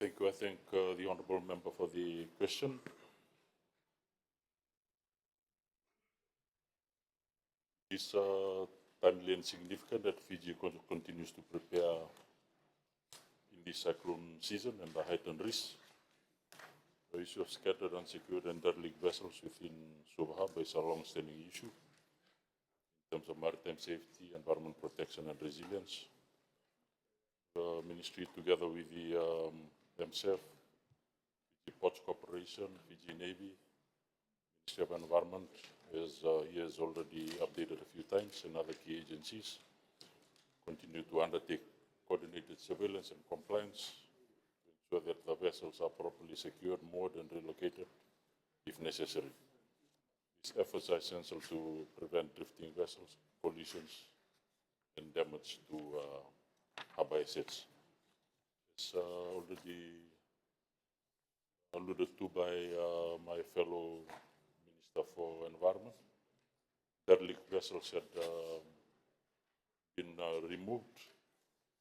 Thank you. I thank the honourable member for the question. It's timely and significant that Fiji continues to prepare in this cyclone season and the heightened risk. The issue of scattered, unsecured and derelict vessels within Suva Harbour is a long-standing issue in terms of maritime safety, environment protection and resilience. The Ministry, together with the MSF, Fiji Ports Corporation, Fiji Navy, Ministry of Environment, as he has already updated a few times, and other key agencies continue to undertake coordinated surveillance and compliance to ensure that the vessels are properly secured, moored and relocated if necessary. These efforts are essential to prevent drifting vessels, collisions and damage to harbour assets. As already alluded to by my fellow Minister for Environment, derelict vessels had been removed.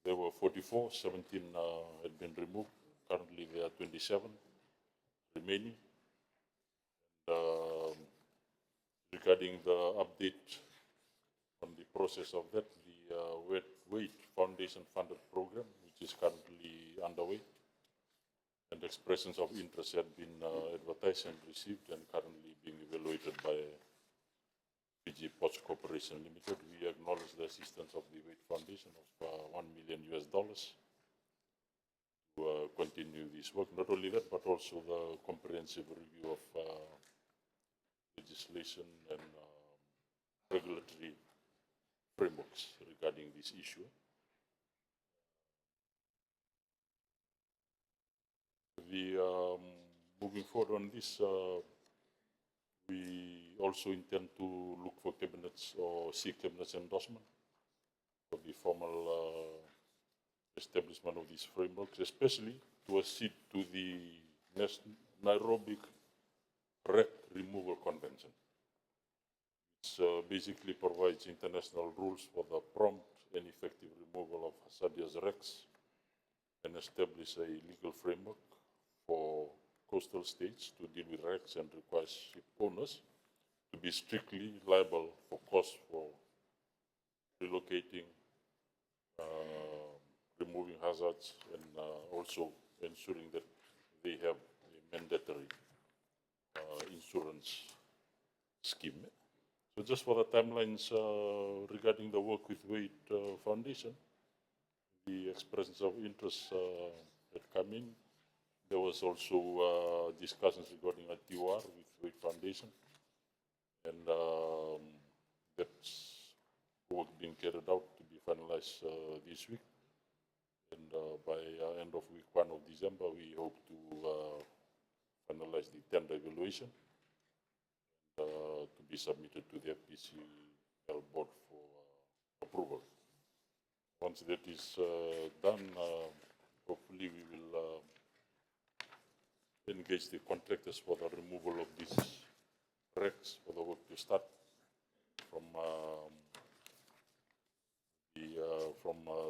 There were 44, 17 had been removed. Currently there are 27 remaining. And, regarding the update on the process of that, the Wait Foundation funded program, which is currently underway, and expressions of interest have been advertised and received and currently being evaluated by Fiji Ports Corporation Limited. We acknowledge the assistance of the Wait Foundation of $1 million to continue this work. Not only that, but also the comprehensive review of legislation and regulatory frameworks regarding this issue. Moving forward on this, we also intend to look for cabinets or seek cabinet's endorsement for the formal establishment of these frameworks, especially to accede to the Nairobi Wreck Removal Convention. It basically provides international rules for the prompt and effective removal of hazardous wrecks and establish a legal framework for coastal states to deal with wrecks and requires ship owners to be strictly liable for costs for relocating, removing hazards, and also ensuring that they have a mandatory insurance scheme. So just for the timelines regarding the work with Wait Foundation, the expressions of interest that come in. There was also discussions regarding a TOR with Wait Foundation, and that's work being carried out to be finalized this week. And by end of week 1 of December, we hope to finalize the tender evaluation to be submitted to the FPCL board for approval. Once that is done, hopefully we will engage the contractors for the removal of these wrecks for the work to start from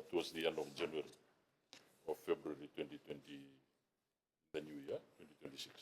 towards the end of January or February 2020, the new year, 2026.